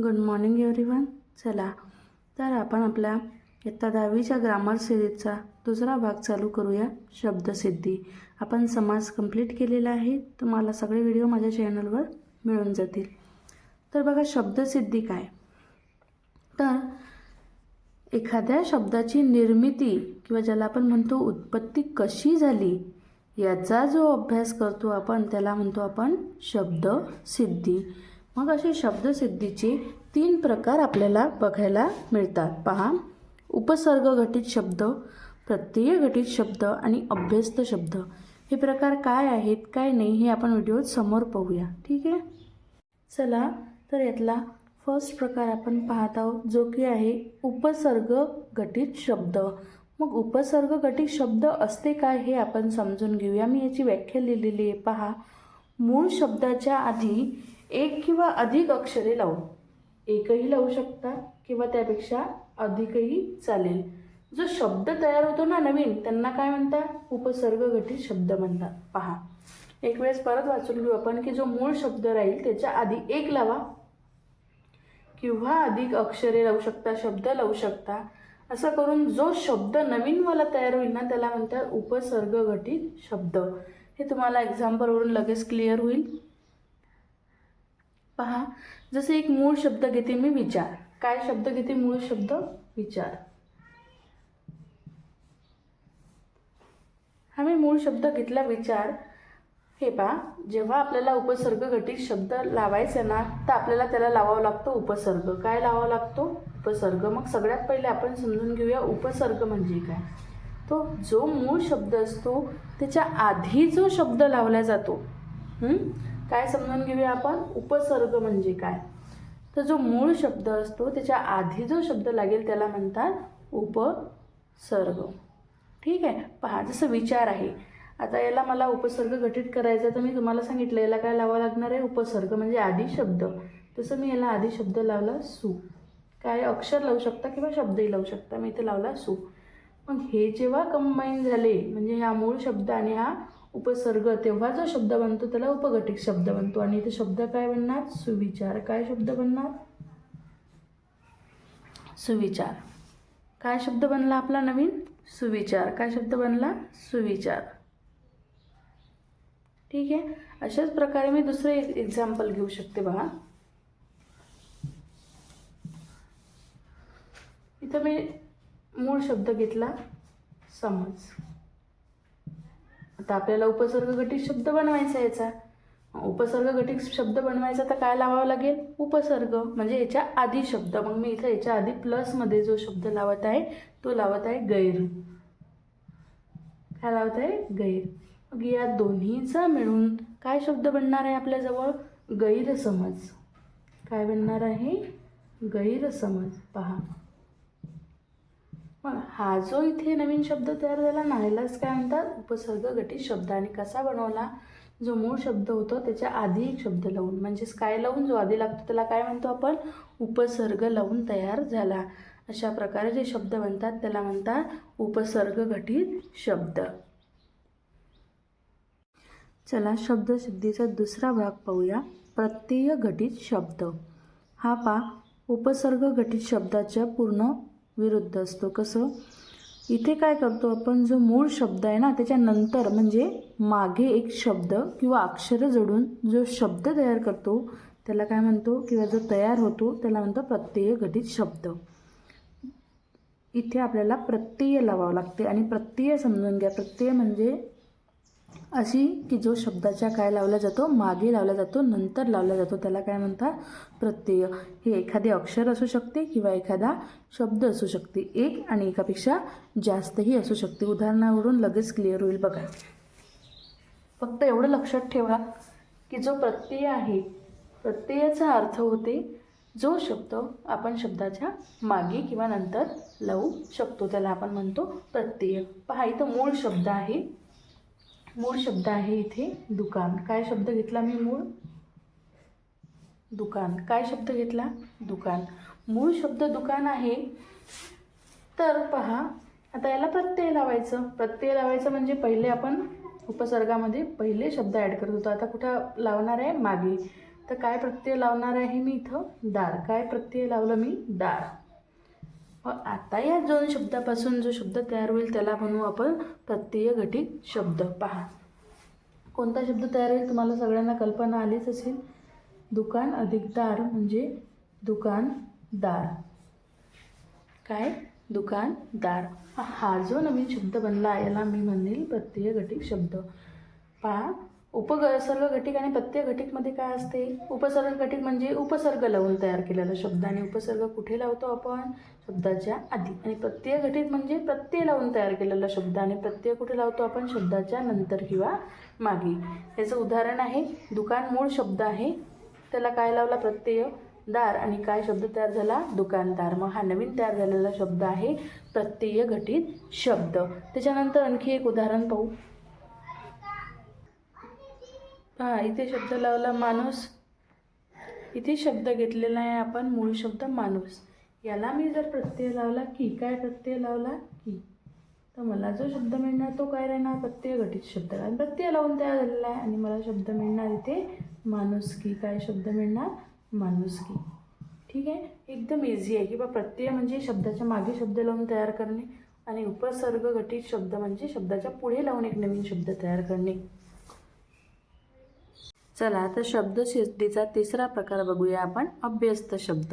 Good morning everyone. चला तर आपण आपल्या इयत्ता 10वीच्या ग्रामर सिरीजचा दुसरा भाग चालू करूया. शब्दसिद्धी. आपण समास कंप्लीट केलेला आहे. तुम्हाला सगळे व्हिडिओ माझ्या चॅनलवर मिळून जातील. तर बघा, शब्दसिद्धी काय. तर एखाद्या शब्दाची निर्मिती किंवा ज्याला आपण म्हणतो उत्पत्ती कशी झाली याचा जो अभ्यास करतो आपण त्याला म्हणतो आपण शब्दसिद्धी. मग असे शब्दसिद्धीचे 3 प्रकार आपल्याला बघायला मिळतात. पहा, उपसर्ग घटित शब्द, प्रत्यय घटित शब्द आणि अभ्यस्त शब्द. हे प्रकार काय आहेत काय नाही हे आपण व्हिडिओत समोर पाहूया. ठीक आहे. चला तर यातला फर्स्ट प्रकार आपण पाहत आहोत जो की आहे उपसर्ग घटित शब्द. मग उपसर्ग घटित शब्द असते काय हे आपण समजून घेऊया. मी याची व्याख्या लिहिलेली आहे. पहा, मूळ शब्दाच्या आधी एक किंवा अधिक अक्षरे लावून, एकही लावू शकता किंवा त्यापेक्षा अधिकही चालेल, जो शब्द तयार होतो ना नवीन, त्यांना काय म्हणतात? उपसर्ग घटित शब्द म्हणतात. पहा, एक वेळेस परत वाचून घेऊ आपण की जो मूळ शब्द राहील त्याच्या आधी एक लावा किंवा अधिक अक्षरे लावू शकता, शब्द लावू शकता. असं करून जो शब्द नवीनवाला तयार होईल ना त्याला म्हणतात उपसर्ग घटित शब्द. हे तुम्हाला एक्झाम्पलवरून लगेच क्लिअर होईल. पहा, जसे एक मूळ शब्द घेते मी, विचार. काय शब्द घेते? मूळ शब्द विचार. हा मी मूळ शब्द घेतला विचार. हे पहा, जेव्हा आपल्याला उपसर्ग घटित शब्द लावायचा ना तर आपल्याला त्याला लावावं लागतो उपसर्ग. काय लावावा लागतो? उपसर्ग. मग सगळ्यात पहिले आपण समजून घेऊया उपसर्ग म्हणजे काय. तो जो मूळ शब्द असतो त्याच्या आधी जो शब्द लावला जातो. काय समजून घेऊया आपण? उपसर्ग म्हणजे काय. तर जो मूळ शब्द असतो त्याच्या आधी जो शब्द लागेल त्याला म्हणतात उपसर्ग. ठीक आहे. पहा, जसं विचार आहे. आता याला मला उपसर्ग घटित करायचा तर मी तुम्हाला सांगितलं याला काय लावावं लागणार आहे? उपसर्ग म्हणजे आधी शब्द. तसं मी याला आधी शब्द लावला सु. काय अक्षर लावू शकता किंवा शब्दही लावू शकता. मी इथे लावला सु. मग हे जेव्हा कंबाईन झाले म्हणजे हा मूळ शब्द आणि हा उपसर्ग, तेव्हा जो शब्द बनतो त्याला उपघटित शब्द बनतो. आणि इथे शब्द काय बनणार? सुविचार. काय शब्द बनणार? सुविचार. काय शब्द बनला आपला नवीन? सुविचार. काय शब्द बनला? सुविचार. ठीक आहे. अशाच प्रकारे मी दुसरे एक्झाम्पल घेऊ शकते. बघा, इथं मी मूळ शब्द घेतला समज. आता आपल्याला उपसर्ग घटित शब्द बनवायचा याचा. उपसर्ग घटित शब्द बनवायचा तर काय लावावं लागेल? उपसर्ग म्हणजे याच्या आधी शब्द. मग मी इथं याच्या आधी प्लसमध्ये जो शब्द लावत आहे तो लावत आहे गैर. काय लावत आहे? गैर. मग या दोन्हीचा मिळून काय शब्द बनणार आहे आपल्याजवळ? गैरसमज. काय बनणार आहे? गैरसमज. पहा, मग हा जो इथे नवीन शब्द तयार झाला ना ह्यालाच काय म्हणतात? उपसर्ग घटित शब्द. आणि कसा बनवला? जो मूळ शब्द होतो त्याच्या आधी एक शब्द लावून, म्हणजेच काय लावून? जो आधी लागतो त्याला काय म्हणतो आपण? उपसर्ग लावून तयार झाला. अशा प्रकारे जे शब्द बनतात त्याला म्हणतात उपसर्ग घटित शब्द. चला, शब्दसिद्धीचा दुसरा भाग पाहूया. प्रत्यय घटित शब्द. हा उपसर्ग घटित शब्दाच्या पूर्ण विरुद्ध असतो. कसं? इथे काय करतो आपण? जो मूळ शब्द आहे ना त्याच्यानंतर म्हणजे मागे एक शब्द किंवा अक्षर जोडून जो शब्द तयार करतो त्याला काय म्हणतो? किंवा जो तयार होतो त्याला म्हणतो प्रत्यय घटित शब्द. इथे आपल्याला प्रत्यय लावावं लागते. आणि प्रत्यय समजून घ्या. प्रत्यय म्हणजे अशी की जो शब्दाच्या काय लावला जातो? मागे लावला जातो, नंतर लावला जातो, त्याला काय म्हणतात? प्रत्यय. हे एखादे अक्षर असू शकते किंवा एखादा शब्द असू शकते. एक आणि एकापेक्षा जास्तही असू शकते. उदाहरणावरून लगेच क्लिअर होईल. बघा, फक्त एवढं लक्षात ठेवा की जो प्रत्यय आहे प्रत्ययाचा अर्थ होते जो शब्द आपण शब्दाच्या मागे किंवा नंतर लावू शकतो त्याला आपण म्हणतो प्रत्यय. पहा, इथं मूळ शब्द आहे. मूळ शब्द आहे इथे दुकान. काय शब्द घेतला मी? मूळ. दुकान. काय शब्द घेतला? दुकान. मूळ शब्द दुकान आहे. तर पहा, आता याला प्रत्यय लावायचं. प्रत्यय लावायचं म्हणजे पहिले आपण उपसर्गामध्ये पहिले शब्द ॲड करत होतो. आता कुठं लावणार आहे? मागे. तर काय प्रत्यय लावणार आहे मी इथं? दार. काय प्रत्यय लावलं मी? दार. आता या दोन शब्दापासून जो शब्द तयार होईल त्याला म्हणू आपण प्रत्यय घटित शब्द. पहा कोणता शब्द तयार होईल तुम्हाला सगळ्यांना कल्पना आलीच असेल. दुकान अधिक दार म्हणजे दुकानदार. काय? दुकानदार. हा जो नवीन शब्द बनला याला मी म्हणेल प्रत्यय घटित शब्द. पहा उपसर्ग घटिक आणि प्रत्यय घटिकमध्ये काय असते? उपसर्ग घटिक म्हणजे उपसर्ग लावून तयार केलेला शब्द आणि उपसर्ग कुठे लावतो आपण? शब्दाच्या आधी. आणि प्रत्यय घटिक म्हणजे प्रत्यय लावून तयार केलेला शब्द आणि प्रत्यय कुठे लावतो आपण? शब्दाच्या नंतर किंवा मागे. याचं उदाहरण आहे दुकान मूळ शब्द आहे, त्याला काय लावला? प्रत्यय दार. आणि काय शब्द तयार झाला? दुकानदार. मग हा नवीन तयार झालेला शब्द आहे प्रत्यय घटित शब्द. त्याच्यानंतर आणखी एक उदाहरण पाहू. पहा इथे शब्द लावला माणूस. इथे शब्द घेतलेला आहे आपण मूळ शब्द माणूस. याला मी जर प्रत्यय लावला की, काय प्रत्यय लावला की, तर मला जो शब्द मिळणार तो काय राहणार? प्रत्यय घटित शब्द. आणि प्रत्यय लावून तयार झालेला आहे आणि मला शब्द मिळणार इथे माणुसकी. काय शब्द मिळणार? माणुसकी. ठीक आहे. एकदम इझी आहे की बा प्रत्यय म्हणजे शब्दाच्या मागे शब्द लावून तयार करणे आणि उपसर्ग घटित शब्द म्हणजे शब्दाच्या पुढे लावून एक नवीन शब्द तयार करणे. चला आता शब्दसिद्धीचा तिसरा प्रकार बघूया आपण, अभ्यस्त शब्द.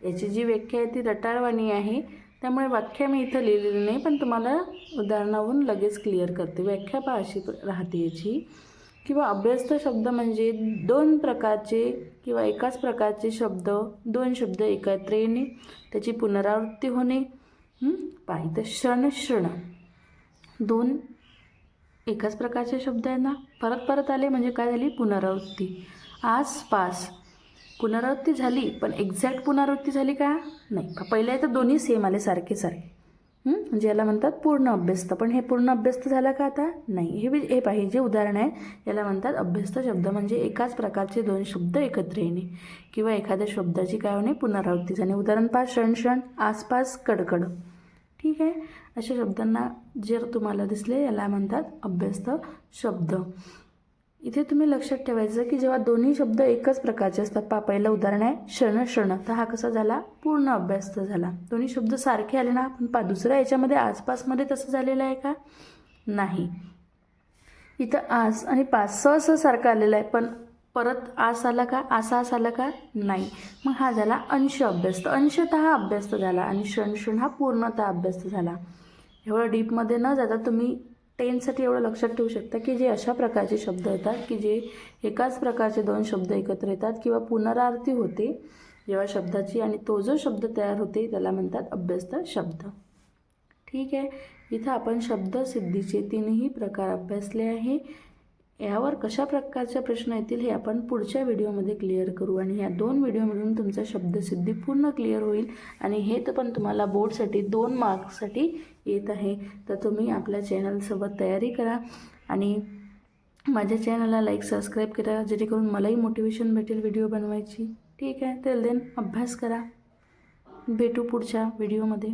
याची जी व्याख्या आहे ती रटाळवाणी आहे, त्यामुळे व्याख्या मी इथं लिहिलेली नाही, पण तुम्हाला उदाहरणावरून लगेच क्लिअर करते. व्याख्या पहा अशी राहते याची, किंवा अभ्यस्त शब्द म्हणजे दोन प्रकारचे किंवा एकाच प्रकारचे शब्द, दोन शब्द एकत्र येणे, त्याची पुनरावृत्ती होणे. पाहिजे क्षण क्षण दोन एकाच प्रकारचे शब्द आहे ना, परत परत आले म्हणजे काय झाली? पुनरावृत्ती. आसपास पुनरावृत्ती झाली, पण एक्झॅक्ट पुनरावृत्ती झाली का? नाही. पहिल्या तर दोन्ही सेम आले सारखे सारखे, म्हणजे याला म्हणतात पूर्ण अभ्यस्त. पण हे पूर्ण अभ्यस्त झालं का आता? नाही. हे पाहिजे उदाहरण आहे, याला म्हणतात अभ्यस्त शब्द म्हणजे एकाच प्रकारचे दोन शब्द एकत्र येणे किंवा एखाद्या शब्दाची काय होणे? पुनरावृत्ती झाली. उदाहरण पहा, क्षण क्षण, आसपास, कडकड. ठीक आहे. अशा शब्दांना जर तुम्हाला दिसले याला म्हणतात अभ्यस्त शब्द. इथे तुम्ही लक्षात ठेवायचं की जेव्हा दोन्ही शब्द एकच प्रकारचे असतात. पहिलं उदाहरण आहे क्षण क्षण, तर हा कसा झाला? पूर्ण अभ्यस्त झाला. दोन्ही शब्द सारखे आले ना. पण दुसऱ्या याच्यामध्ये आसपासमध्ये तसं झालेलं आहे का? नाही. इथं आस आणि पास स सारखं आलेलं आहे, पण परत आस आला का? आसास आला का? नाही. मग हा झाला अंश अभ्यस्त. अंशतः अभ्यस्त झाला आणि क्षण क्षण हा पूर्णतः अभ्यस्त झाला. एवढं डीपमध्ये न जाता तुम्ही टेन्ससाठी एवढं लक्षात ठेवू शकता की जे अशा प्रकारचे शब्द येतात की जे एकाच प्रकारचे दोन शब्द एकत्र येतात किंवा पुनरावृत्ती होते जेव्हा शब्दाची, आणि तो जो शब्द तयार होते त्याला म्हणतात अभ्यस्त शब्द. ठीक आहे. इथं आपण शब्दसिद्धीचे तीनही प्रकार अभ्यासले आहे. यावर कशा प्रकारचे प्रश्न येतील हे आपण पुढच्या व्हिडिओमध्ये क्लिअर करू, आणि ह्या 2 व्हिडिओमधून तुमचं शब्दसिद्धी पूर्ण क्लिअर होईल. आणि हे तर पण तुम्हाला बोर्डसाठी 2 मार्क्ससाठी येत आहे. तर तुम्ही आपल्या चॅनलसोबत तयारी करा आणि माझ्या चॅनलला लाईक सबस्क्राईब करा, जेणेकरून मलाही मोटिवेशन भेटेल व्हिडिओ बनवायची. ठीक आहे. टिल देन अभ्यास करा. भेटू पुढच्या व्हिडिओमध्ये.